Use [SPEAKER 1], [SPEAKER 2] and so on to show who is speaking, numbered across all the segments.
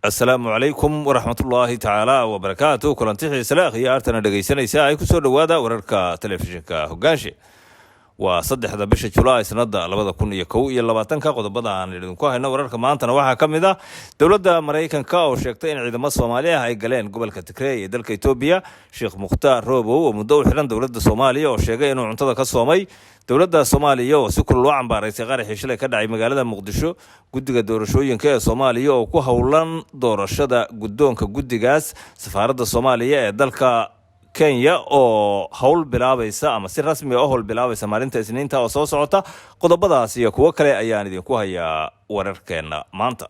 [SPEAKER 1] السلام عليكم ورحمة الله تعالى وبركاته. كلنتي سلاخ يا أرتنا دقيسانيسا ay ku soo dhawaada wararka telefishinka hogaanshe waa 3 bisha July sanada 2021 qodobada aan idinku hayno wararka maantana waxa kamid ah dawladda Mareykanka oo sheegtay in ciidamada Soomaaliya ay galeen gobolka Tigray ee dalka Itoobiya. Sheekh Mukhtaar Roobow oo muddo u xiran dawladda Soomaaliya oo sheegay inuu cuntada ka soomay dawladda Soomaaliya oo si kulul u cambaareysay qaraxii shalay ka dhacay magaalada Muqdisho. Guddiga doorashooyinka ee Soomaaliya oo ku howlan doorashada guddoonka guddigaas safaaradda Soomaaliya ee dalka Kenya oo hawl bilaabaysa ama si rasmi ah hawl bilaabaysa maalinta Isniinta oo soo socota. Qodobadaas iyo kuwa kale ayaan idinku hayaa wararkeena maanta.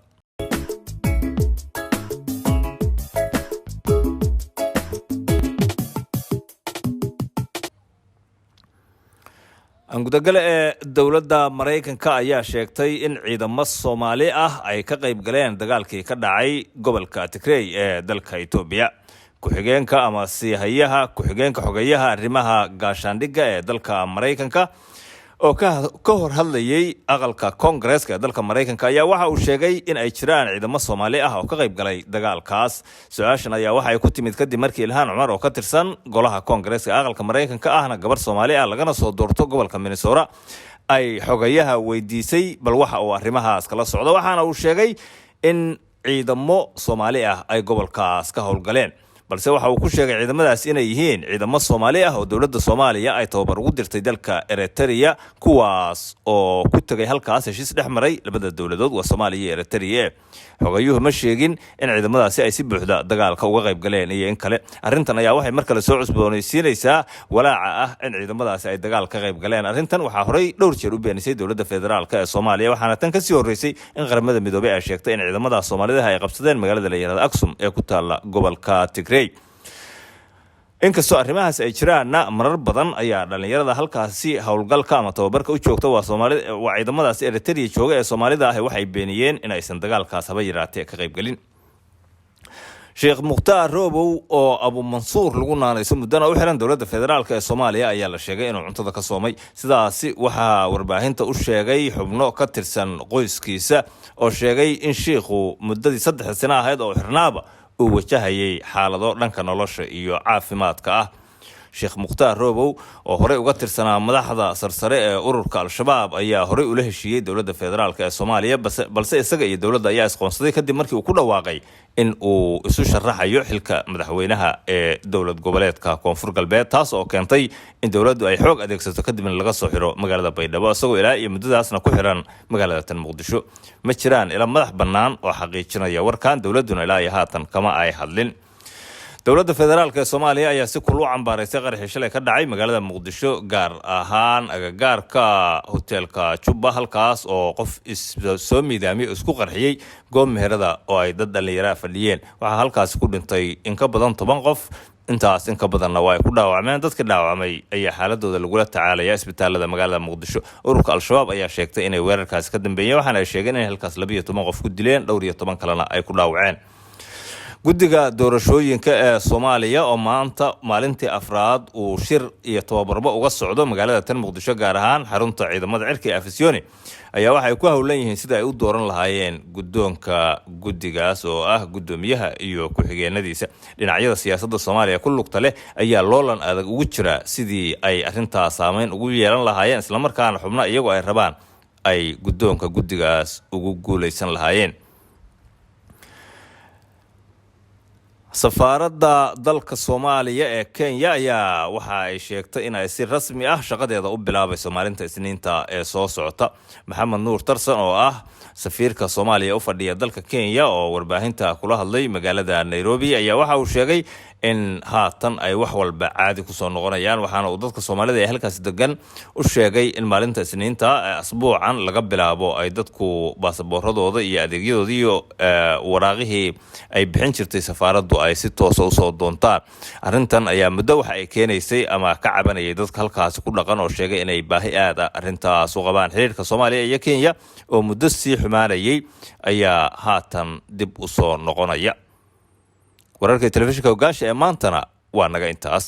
[SPEAKER 1] Angudagale ee dawladda Mareykanka ayaa sheegtay in ciidamo Soomaali ah ay ka qayb galeen dagaalkii ka dhacay gobolka Tigray ee dalka Itoobiya. Ku-xigeenka ama siihayaha ku-xigeenka xogayaha arrimaha gaashaandhigga ee dalka Mareykanka oo ka hor hadlayay aqalka Congress ee dalka Mareykanka ayaa waxa uu sheegay in ay jiraan ciidamo Soomaali ah oo ka qayb galay dagaalkaas. Su'aashan ayaa waxa ay ku timid kadib markii Ilhaan Cumar oo ka tirsan golaha Congress ee aqalka Mareykanka ahna gabar Soomaali ah lagana soo doorto gobolka Minnesota ay xogayaha weydiisay bal waxa uu arrimahaas kala socdo, waxaana uu sheegay in ciidamo Soomaali ah ay gobolkaas ka howlgaleen, balse waxa uu ku sheegay ciidamadaas inay yihiin ciidamo Soomaali ah oo dawladda Soomaaliya ay tababar ugu dirtay dalka Eritrea, kuwaas oo ku tagay halkaas heshiis dhex maray labada dawladood waa Soomaaliya iyo Eritrea. Xogayuhu ma sheegin in ciidamadaasi ay si buuxda dagaalka uga qayb galeen iyo in kale. Arrintan ayaa waxay mar kale soo cusboonaysiinaysaa walaaca ah in ciidamadaasi ay dagaal ka qayb galeen. Arrintan waxaa horey dhowr jeer u beenisay dawladda federaalka ee Soomaaliya, waxaana tan ka sii horeysay in qaramada midoobay ay sheegtay in ciidamada Soomaalida ay qabsadeen magaalada la yiraahdo Aksum ee ku taala gobolka Tigray. Inkastoo arrimahaas ay jiraanna marar badan ayaa dhalinyarada halkaasi howlgalka ama tababarka u joogta waa ciidamadaas Eritrea jooga ee Soomaalida ah waxay beeniyeen in aysan dagaalkaas haba yaraatee ka qayb galin. Sheekh Mukhtaar Roobow oo Abu Mansuur lagu naanayso muddana u xiran dawladda federaalka ee Soomaaliya ayaa la sheegay inuu cuntada ka soomay. Sidaasi waxaa warbaahinta u sheegay xubno ka tirsan qoyskiisa oo sheegay in sheekhu muddadii 3 sano ahayd oo xirnaaba uu wajahayay xaalado dhanka nolosha iyo caafimaadka ah. Sheekh Mukhtaar Roobow oo horey uga tirsanaa madaxda sarsare ee ururka Al-Shabaab ayaa horey ula heshiiyay dawladda federaalka ee Soomaaliya, balse isaga iyo dawladda ayaa isqoonsaday kadib markii uu ku dhawaaqay in uu isu sharaxayo xilka madaxweynaha ee dawlad goboleedka Koonfur Galbeed, taas oo keentay in dawladdu ay xoog adeegsato kadibna laga soo xiro magaalada Baydhabo isagoo ilaa iyo muddadaasna ku xiran magaalada tan Muqdisho. Ma jiraan ila madax bannaan oo xaqiijinaya warkan, dawladduna ilaa iyo haatan kama ay hadlin. dawladda federaalka ee Soomaaliya ayaa si kulul u cambaareysay qaraxii shalay ka dhacay magaalada Muqdisho, gaar ahaan agagaarka hotelka Jubba, halkaas oo qof soo miidaamay isku qarxiyay goob meherada oo ay dad dhalinyaro fadhiyeen. Waxaa halkaas ku dhintay in ka badan 10 qof, intaas in ka badanna way ku dhaawacmeen. dadka dhaawacmay ayaa xaaladooda lagula tacaalaya isbitaalada magaalada Muqdisho. Ururka Al-Shabaab ayaa sheegtay inay weerarkaas ka dambeeyeen, waxaana ay sheegeen in halkaas 12 qof ku dileen, dhowr iyo 10 kalena ay ku dhaawaceen. Guddiga doorashooyinka ee Soomaaliya oo maanta maalintii afraad uu shir iyo tababarba uga socdo magaalada tan Muqdisho, gaar ahaan xarunta ciidamada cirka ee Afisyooni, ayaa waxay ku howlan yihiin sida ay u dooran lahaayeen guddoonka guddigaas oo ah guddoomiyaha iyo ku-xigeenadiisa. Dhinacyada siyaasadda Soomaaliya ku lugta leh ayaa loolan adag ugu jira sidii ay arrintaas saameyn ugu yeelan lahaayeen, isla markaana xubno iyagoo ay rabaan ay guddoonka guddigaas ugu guuleysan lahaayeen. Safaaradda dalka Soomaaliya ee Kenya ayaa waxa ay sheegtay in ay si rasmi ah shaqadeeda u bilaabayso maalinta Isniinta ee soo socota. Maxamed Nuur Tarsan oo ah safiirka Soomaaliya u fadhiya dalka Kenya oo warbaahinta kula hadlay magaalada Nairobi ayaa waxa uu sheegay in haatan ay wax walba caadi ku soo noqonayaan, waxaana uu dadka Soomaalida ee halkaas degan u sheegay in maalinta Isniinta asbuucan laga bilaabo ay dadku baasaboorradooda iyo adeegyadooda iyo waraaqihii ay bixin jirtay safaaraddu ay si toos ah u soo doontaan. Arrintan ayaa muddo waxa ay keenaysay ama ka cabanayay dadka halkaas ku dhaqan oo sheegay inay baahi aad ah arrintaas u qabaan. Xiriirka Soomaaliya iyo Kenya oo muddo sii xumaanayay ayaa haatan dib u soo noqonaya. wararka telefishinka hogaanshe ee maantana waa naga intaas.